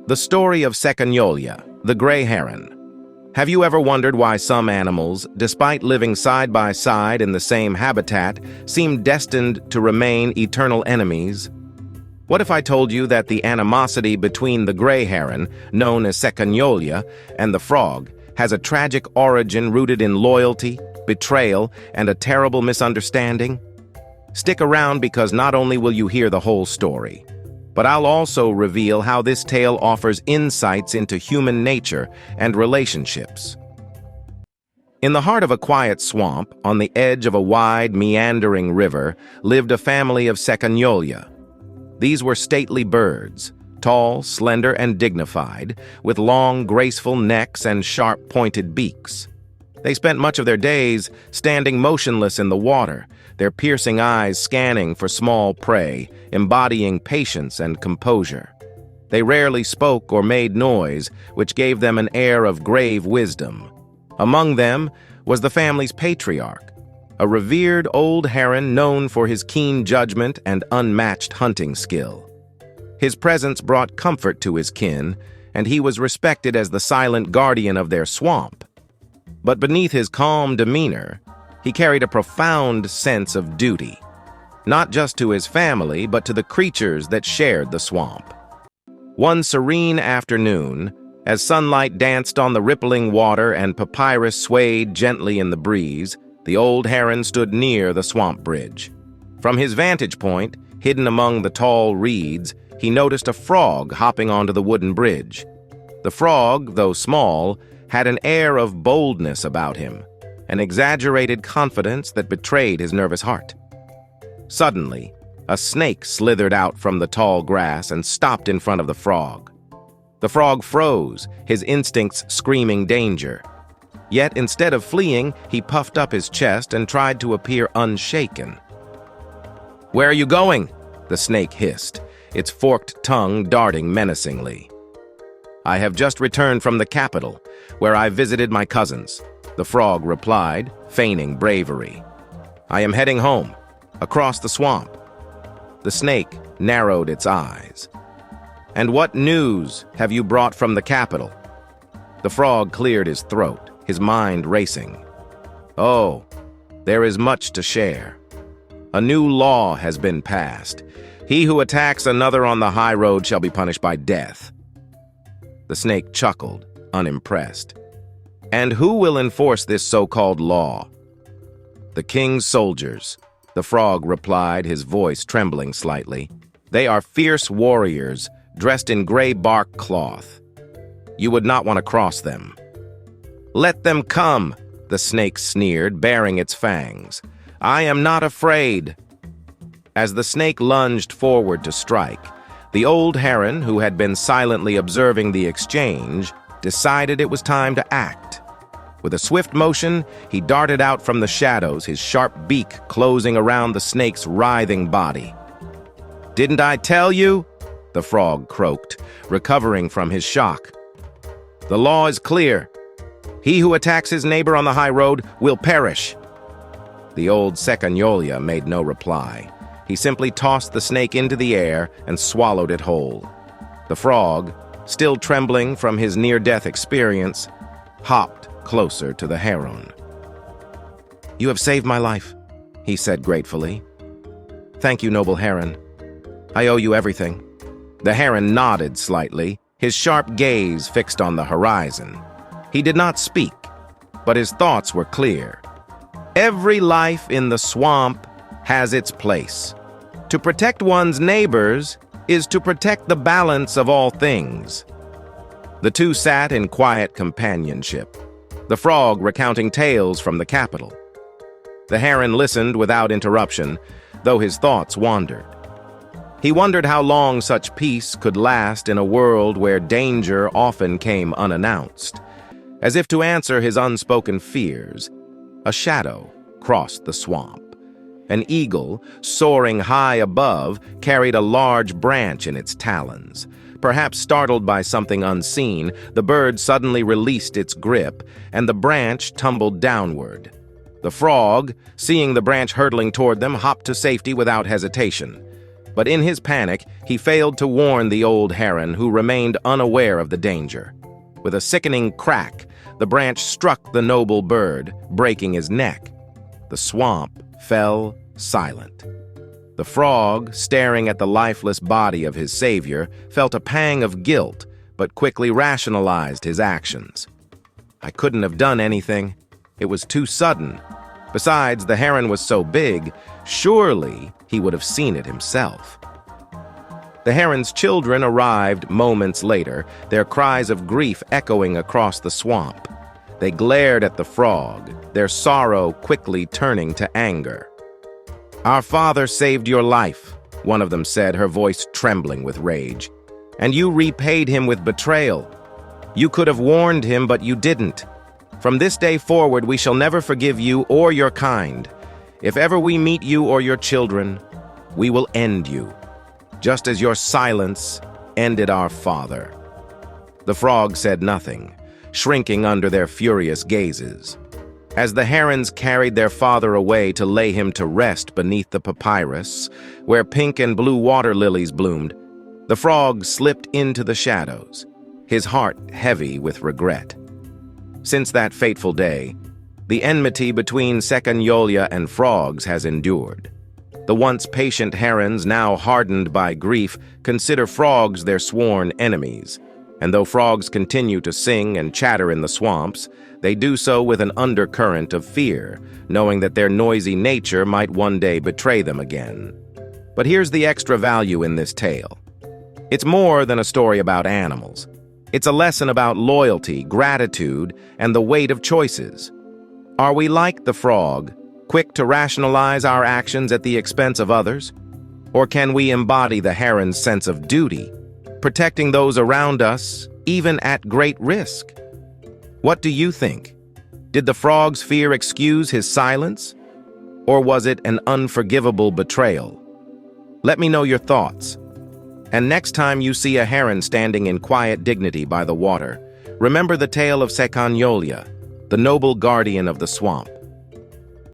The story of Sekanyolya, the gray heron. Have you ever wondered why some animals, despite living side by side in the same habitat, seem destined to remain eternal enemies? What if I told you that the animosity between the gray heron, known as Sekanyolya, and the frog has a tragic origin rooted in loyalty, betrayal, and a terrible misunderstanding? Stick around because not only will you hear the whole story, but I'll also reveal how this tale offers insights into human nature and relationships. In the heart of a quiet swamp, on the edge of a wide, meandering river, lived a family of Sekanyolya. These were stately birds, tall, slender, and dignified, with long, graceful necks and sharp, pointed beaks. They spent much of their days standing motionless in the water, their piercing eyes scanning for small prey, embodying patience and composure. They rarely spoke or made noise, which gave them an air of grave wisdom. Among them was the family's patriarch, a revered old heron known for his keen judgment and unmatched hunting skill. His presence brought comfort to his kin, and he was respected as the silent guardian of their swamp. But beneath his calm demeanor, he carried a profound sense of duty, not just to his family, but to the creatures that shared the swamp. One serene afternoon, as sunlight danced on the rippling water and papyrus swayed gently in the breeze, the old heron stood near the swamp bridge. From his vantage point, hidden among the tall reeds, he noticed a frog hopping onto the wooden bridge. The frog, though small, had an air of boldness about him, an exaggerated confidence that betrayed his nervous heart. Suddenly, a snake slithered out from the tall grass and stopped in front of the frog. The frog froze, his instincts screaming danger. Yet instead of fleeing, he puffed up his chest and tried to appear unshaken. "Where are you going?" the snake hissed, its forked tongue darting menacingly. "I have just returned from the capital, where I visited my cousins," the frog replied, feigning bravery. "I am heading home, across the swamp." The snake narrowed its eyes. "And what news have you brought from the capital?" The frog cleared his throat, his mind racing. "Oh, there is much to share. A new law has been passed. He who attacks another on the high road shall be punished by death." The snake chuckled, unimpressed. "And who will enforce this so-called law?" "The king's soldiers," the frog replied, his voice trembling slightly. "They are fierce warriors, dressed in gray bark cloth. You would not want to cross them." "Let them come," the snake sneered, baring its fangs. "I am not afraid." As the snake lunged forward to strike, the old heron, who had been silently observing the exchange, decided it was time to act. With a swift motion, he darted out from the shadows, his sharp beak closing around the snake's writhing body. "Didn't I tell you?" the frog croaked, recovering from his shock. "The law is clear. He who attacks his neighbor on the high road will perish." The old Sekanyolya made no reply. He simply tossed the snake into the air and swallowed it whole. The frog, still trembling from his near-death experience, hopped closer to the heron. "You have saved my life," he said gratefully. "Thank you, noble heron. I owe you everything." The heron nodded slightly, his sharp gaze fixed on the horizon. He did not speak, but his thoughts were clear. Every life in the swamp has its place. To protect one's neighbors is to protect the balance of all things. The two sat in quiet companionship, the frog recounting tales from the capital. The heron listened without interruption, though his thoughts wandered. He wondered how long such peace could last in a world where danger often came unannounced. As if to answer his unspoken fears, a shadow crossed the swamp. An eagle, soaring high above, carried a large branch in its talons. Perhaps startled by something unseen, the bird suddenly released its grip, and the branch tumbled downward. The frog, seeing the branch hurtling toward them, hopped to safety without hesitation. But in his panic, he failed to warn the old heron, who remained unaware of the danger. With a sickening crack, the branch struck the noble bird, breaking his neck. The swamp fell silent. The frog, staring at the lifeless body of his savior, felt a pang of guilt, but quickly rationalized his actions. I couldn't have done anything. It was too sudden. Besides, the heron was so big, surely he would have seen it himself. The heron's children arrived moments later, their cries of grief echoing across the swamp. They glared at the frog, their sorrow quickly turning to anger. "Our father saved your life," one of them said, her voice trembling with rage. "And you repaid him with betrayal. You could have warned him, but you didn't. From this day forward, we shall never forgive you or your kind. If ever we meet you or your children, we will end you, just as your silence ended our father." The frog said nothing, shrinking under their furious gazes. As the herons carried their father away to lay him to rest beneath the papyrus, where pink and blue water lilies bloomed, the frog slipped into the shadows, his heart heavy with regret. Since that fateful day, the enmity between Sekanyolya and frogs has endured. The once patient herons, now hardened by grief, consider frogs their sworn enemies. And though frogs continue to sing and chatter in the swamps, they do so with an undercurrent of fear, knowing that their noisy nature might one day betray them again. But here's the extra value in this tale. It's more than a story about animals. It's a lesson about loyalty, gratitude, and the weight of choices. Are we like the frog, quick to rationalize our actions at the expense of others? Or can we embody the heron's sense of duty, protecting those around us, even at great risk? What do you think? Did the frog's fear excuse his silence? Or was it an unforgivable betrayal? Let me know your thoughts. And next time you see a heron standing in quiet dignity by the water, remember the tale of Sekanyolya, the noble guardian of the swamp.